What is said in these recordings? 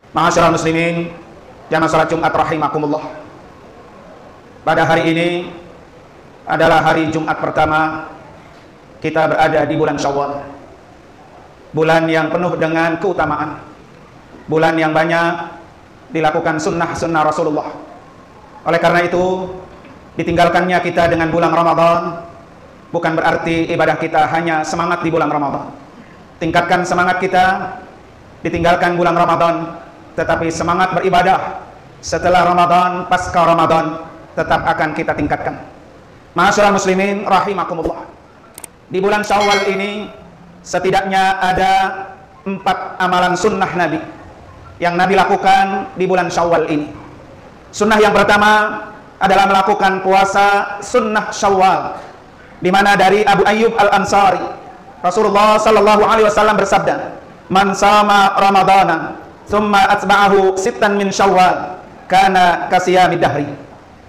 Ma'asyiral muslimin, jamaah salat Jumat rahimakumullah. Pada hari ini adalah hari Jumat pertama kita berada di bulan Syawal. Bulan yang penuh dengan keutamaan. Bulan yang banyak dilakukan sunnah-sunnah Rasulullah. Oleh karena itu, ditinggalkannya kita dengan bulan Ramadan bukan berarti ibadah kita hanya semangat di bulan Ramadan. Tingkatkan semangat kita, ditinggalkan bulan Ramadan, tetapi semangat beribadah setelah Ramadan, pasca Ramadan tetap akan kita tingkatkan. Ma'asyiral muslimin rahimakumullah. Di bulan Syawal ini setidaknya ada 4 amalan sunnah Nabi yang Nabi lakukan di bulan Syawal ini. Sunnah yang pertama adalah melakukan puasa sunnah Syawal, di mana dari Abu Ayyub Al-Ansari, Rasulullah sallallahu alaihi wasallam bersabda, "Man sama Ramadana, tsumma atba'ahu sittan min Syawal, kana kasiyamid dahri."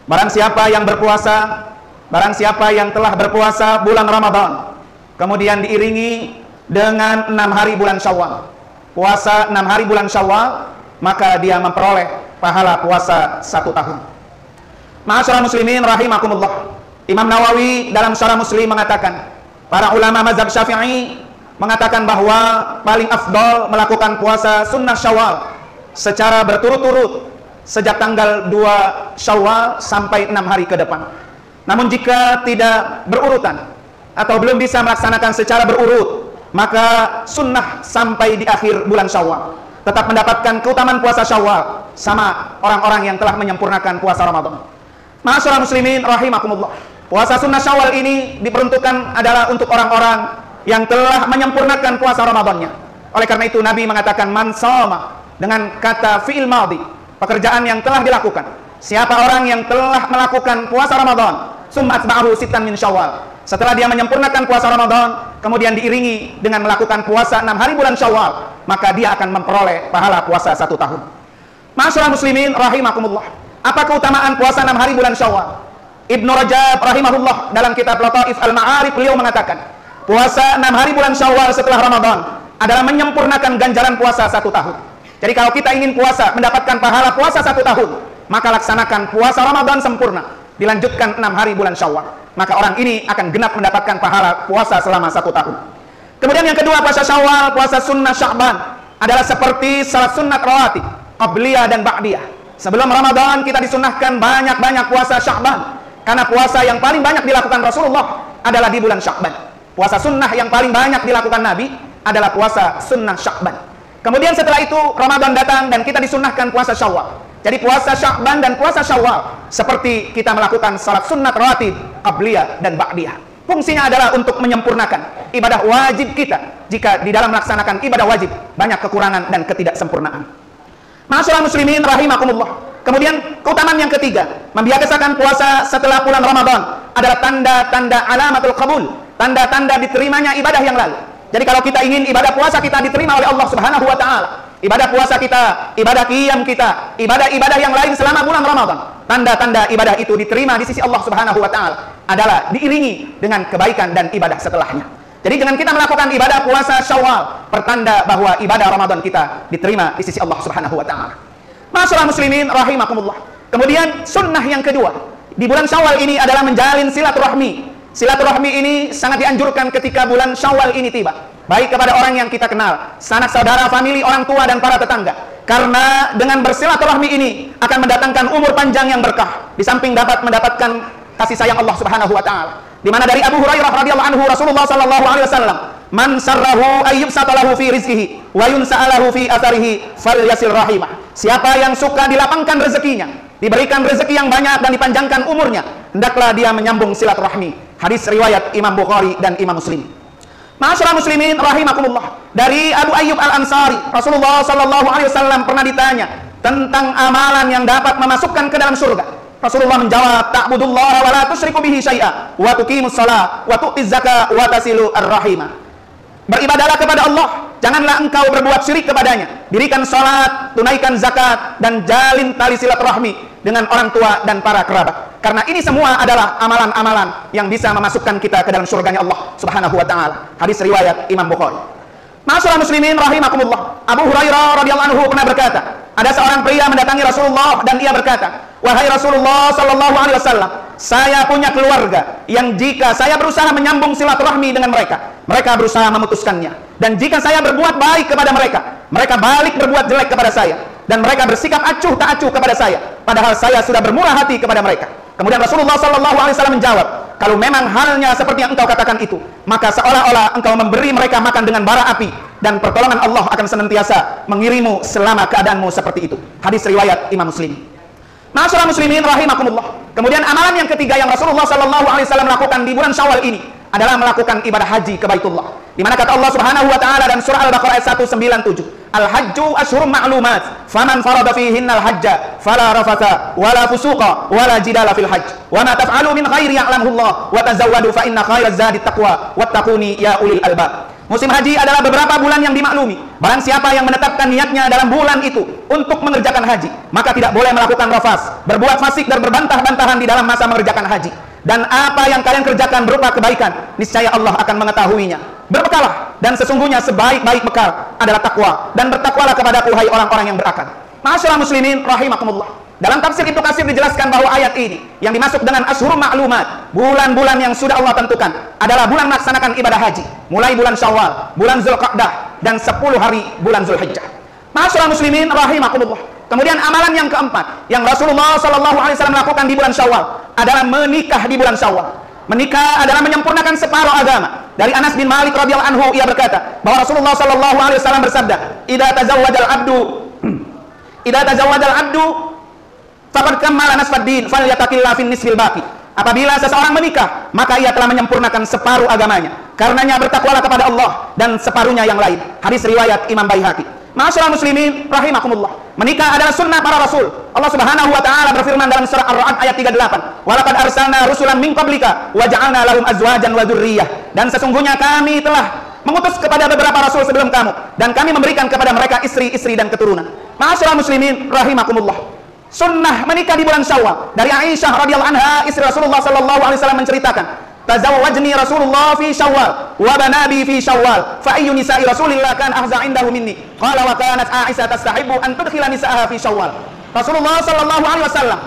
Barang siapa yang berpuasa, barang siapa yang telah berpuasa bulan Ramadan, kemudian diiringi dengan 6 hari bulan Syawal, puasa 6 hari bulan Syawal, maka dia memperoleh pahala puasa 1 tahun. Ma'asyiral muslimin rahimakumullah. Imam Nawawi dalam Syarah Muslim mengatakan, para ulama mazhab Syafi'i mengatakan bahwa paling afdal melakukan puasa sunnah Syawal secara berturut-turut sejak tanggal 2 Syawal sampai 6 hari ke depan. Namun jika tidak berurutan atau belum bisa melaksanakan secara berurut, maka sunnah sampai di akhir bulan Syawal, tetap mendapatkan keutamaan puasa Syawal sama orang-orang yang telah menyempurnakan puasa Ramadan. Ma'asyiral muslimin rahimakumullah. Puasa sunnah Syawal ini diperuntukkan adalah untuk orang-orang yang telah menyempurnakan puasa Ramadannya. Oleh karena itu Nabi mengatakan man shoma dengan kata fi'il madhi, pekerjaan yang telah dilakukan. Siapa orang yang telah melakukan puasa Ramadan, summa atba'ahu sittan min Syawal, setelah dia menyempurnakan puasa Ramadan, kemudian diiringi dengan melakukan puasa 6 hari bulan Syawal, maka dia akan memperoleh pahala puasa 1 tahun. Ma'asyiral muslimin rahimakumullah. Apa keutamaan puasa 6 hari bulan Syawal? Ibnu Rajab rahimahullah dalam kitab Lataif Al-Ma'arif beliau mengatakan, puasa 6 hari bulan Syawal setelah Ramadan adalah menyempurnakan ganjaran puasa 1 tahun. Jadi kalau kita ingin puasa mendapatkan pahala puasa 1 tahun, maka laksanakan puasa Ramadan sempurna, dilanjutkan 6 hari bulan Syawal, maka orang ini akan genap mendapatkan pahala puasa selama 1 tahun. Kemudian yang kedua, puasa Syawal, puasa sunnah Sya'ban adalah seperti salat sunnat rawatib, qabliyah dan ba'diyah. Sebelum Ramadan kita disunnahkan banyak-banyak puasa Sya'ban, karena puasa yang paling banyak dilakukan Rasulullah adalah di bulan Sya'ban. Puasa sunnah yang paling banyak dilakukan Nabi adalah puasa sunnah Sya'ban. Kemudian setelah itu Ramadan datang dan kita disunnahkan puasa Syawal. Jadi puasa Sya'ban dan puasa Syawal seperti kita melakukan salat sunnat rawatib, qabliyah dan ba'diyah. Fungsinya adalah untuk menyempurnakan ibadah wajib kita jika di dalam melaksanakan ibadah wajib banyak kekurangan dan ketidaksempurnaan. Ma'asyiral muslimin rahimakumullah. Kemudian keutamaan yang ketiga, membiasakan puasa setelah bulan Ramadan adalah tanda-tanda alamatul qabul, tanda-tanda diterimanya ibadah yang lalu. Jadi kalau kita ingin ibadah puasa kita diterima oleh Allah Subhanahu wa taala, ibadah puasa kita, ibadah qiyam kita, ibadah-ibadah yang lain selama bulan Ramadan, tanda-tanda ibadah itu diterima di sisi Allah Subhanahu wa taala adalah diiringi dengan kebaikan dan ibadah setelahnya. Jadi dengan kita melakukan ibadah puasa Syawal, pertanda bahwa ibadah Ramadan kita diterima di sisi Allah Subhanahu wa taala. Ma'asyiral muslimin rahimakumullah. Kemudian sunnah yang kedua di bulan Syawal ini adalah menjalin silaturahmi. Silaturahmi ini sangat dianjurkan ketika bulan Syawal ini tiba, baik kepada orang yang kita kenal, sanak saudara, famili, orang tua dan para tetangga. Karena dengan bersilaturahmi ini akan mendatangkan umur panjang yang berkah, di samping dapat mendapatkan kasih sayang Allah Subhanahu wa taala. Di mana dari Abu Hurairah radhiyallahu anhu Rasulullah sallallahu alaihi wasallam, "Man sarrahu ayyubsatalahu fi rizqihi wa yunsa'alahu fi atharihi falyasil rahimah." Siapa yang suka dilapangkan rezekinya, diberikan rezeki yang banyak dan dipanjangkan umurnya, hendaklah dia menyambung silaturahmi. Hadis riwayat Imam Bukhari dan Imam Muslim. Ma'asyiral muslimin rahimakumullah. Dari Abu Ayyub Al-Ansari, Rasulullah sallallahu alaihi wasallam pernah ditanya tentang amalan yang dapat memasukkan ke dalam surga. Rasulullah menjawab, ta'budullaha wa la tusyriku bihi syai'a wa tuqimus shalah wa tu'tiz zakah wa tasilu ar-rahimah. Beribadahlah kepada Allah, janganlah engkau berbuat syirik kepadanya. Dirikan salat, tunaikan zakat dan jalin tali silaturahmi dengan orang tua dan para kerabat. Karena ini semua adalah amalan-amalan yang bisa memasukkan kita ke dalam surganya Allah Subhanahu wa taala. Hadis riwayat Imam Bukhari. Ma'asyiral muslimin rahimakumullah. Abu Hurairah radhiyallahu anhu pernah berkata, ada seorang pria mendatangi Rasulullah dan ia berkata, "Wahai Rasulullah sallallahu alaihi wasallam, saya punya keluarga yang jika saya berusaha menyambung silaturahmi dengan mereka, mereka berusaha memutuskannya. Dan jika saya berbuat baik kepada mereka, mereka balik berbuat jelek kepada saya. Dan mereka bersikap acuh tak acuh kepada saya, padahal saya sudah bermurah hati kepada mereka." Kemudian Rasulullah sallallahu alaihi wasallam menjawab, "Kalau memang halnya seperti yang engkau katakan itu, maka seolah-olah engkau memberi mereka makan dengan bara api, dan pertolongan Allah akan senantiasa mengirimu selama keadaanmu seperti itu." Hadis riwayat Imam Muslim. Ma'asyiral muslimin rahimakumullah. Kemudian amalan yang ketiga yang Rasulullah sallallahu alaihi wasallam lakukan di bulan Syawal ini adalah melakukan ibadah haji ke Baitullah. Di mana kata Allah Subhanahu wa taala dalam surah Al-Baqarah ayat 197, "Al-hajju asyhurun ma'lumat, faman farada fihinna al-hajja fala rafatha wala fusuqa wala jidala fil hajj. Wa ma taf'alu min khairi ya'lamuhu Allah wa tazawwadu fa inna khairaz zadi taqwa wattaquni ya ulil albab." Musim haji adalah beberapa bulan yang dimaklumi. Barang siapa yang menetapkan niatnya dalam bulan itu untuk mengerjakan haji, maka tidak boleh melakukan rafas, berbuat fasik dan berbantah-bantahan di dalam masa mengerjakan haji. Dan apa yang kalian kerjakan berupa kebaikan, niscaya Allah akan mengetahuinya. Berbekalah, dan sesungguhnya sebaik-baik bekal adalah takwa, dan bertakwalah kepadaku hai orang-orang yang berakal. Ma'asyiral muslimin rahimakumullah. Dalam tafsir Ibnu Katsir dijelaskan bahwa ayat ini yang dimaksud dengan asyhurul ma'lumat, bulan-bulan yang sudah Allah tentukan, adalah bulan melaksanakan ibadah haji, mulai bulan Syawal, bulan Zulqa'dah, dan 10 hari bulan Zulhijjah. Ma'asyiral muslimin rahimakumullah. Kemudian amalan yang keempat yang Rasulullah sallallahu alaihi wasallam lakukan di bulan Syawal adalah menikah di bulan Syawal. Menikah adalah menyempurnakan separuh agama. Dari Anas bin Malik radhiyallahu anhu ia berkata bahwa Rasulullah sallallahu alaihi wasallam bersabda, "Idza tazawwajal abdu faqad kammala nasfad din falyattaqilla fin nisfil baqi." Apabila seseorang menikah, maka ia telah menyempurnakan separuh agamanya. Karenanya bertakwalah kepada Allah dan separuhnya yang lain. Hadis riwayat Imam Baihaqi. Ma'asyiral muslimin rahimakumullah. Menikah adalah sunnah para rasul. Allah Subhanahu wa taala berfirman dalam surah Ar-Ra'd ayat 38, "Wa laqad arsalna rusulan min qablika wa ja'alna lahum azwajan wa dzurriyyah." Dan sesungguhnya kami telah mengutus kepada beberapa rasul sebelum kamu, dan kami memberikan kepada mereka istri-istri dan keturunan. Ma'asyiral muslimin rahimakumullah. Sunnah menikah di bulan Syawal. Dari Aisyah radhiyallahu anha, istri Rasulullah sallallahu alaihi wasallam menceritakan, "Tazawwajni Rasulullah fi Syawal wa banabi fi Syawal, fa ayyu nisa'i Rasulillah kan ahza indahu minni." Qala wa kanat Aisyah tastahibu an tudkhila nisa'aha fi Syawal. Rasulullah sallallahu alaihi wasallam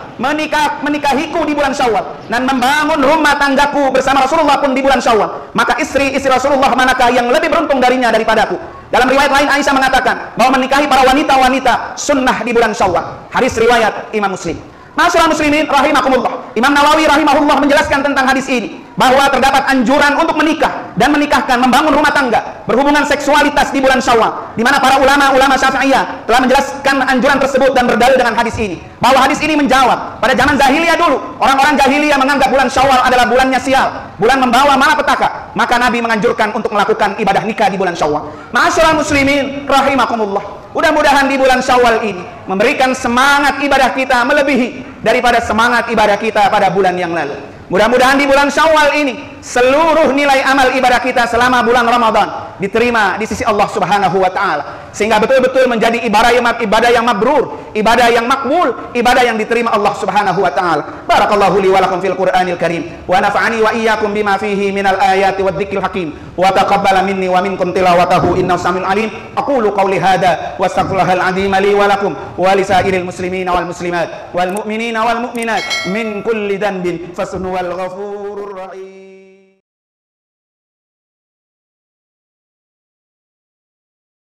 menikahiku di bulan Syawal dan membangun rumah tanggaku bersama Rasulullah pun di bulan Syawal. Maka istri-istri Rasulullah manakah yang lebih beruntung darinya daripadaku? Dalam riwayat lain Aisyah mengatakan bahwa menikahi para wanita-wanita sunnah di bulan Syawal. Hadis riwayat Imam Muslim. Ma'asyiral muslimin rahimakumullah. Imam Nawawi rahimahullah menjelaskan tentang hadis ini bahwa terdapat anjuran untuk menikah dan menikahkan, membangun rumah tangga, berhubungan seksualitas di bulan Syawal, di mana para ulama Syafi'iyah telah menjelaskan anjuran tersebut dan berdalil dengan hadis ini. Bahwa hadis ini menjawab pada zaman jahiliyah dulu, orang-orang jahiliyah menganggap bulan Syawal adalah bulannya sial, bulan membawa malapetaka. Maka Nabi menganjurkan untuk melakukan ibadah nikah di bulan Syawal. Ma'asyiral muslimin rahimakumullah. Mudah-mudahan di bulan Syawal ini memberikan semangat ibadah kita melebihi daripada semangat ibadah kita pada bulan yang lalu. Mudah-mudahan di bulan Syawal ini seluruh nilai amal ibadah kita selama bulan Ramadan diterima di sisi Allah Subhanahu wa taala, sehingga betul-betul menjadi ibadah yang mabrur, ibadah yang makbul, ibadah yang diterima Allah Subhanahu wa taala. Barakallahu li wa lakum fil Qur'anil Karim wa nafa'ani wa iyyakum bima fihi minal ayati wadh-dhikril hakim wa taqabbala minni wa minkum tilawatahu innahu samiul alim. Aqulu qawli hadha wa astaghfirullahal azim li wa lakum wa li sa'iril muslimina wal muslimat wal mu'minina wal mu'minat min kulli dhanbin fasnuwal ghafur.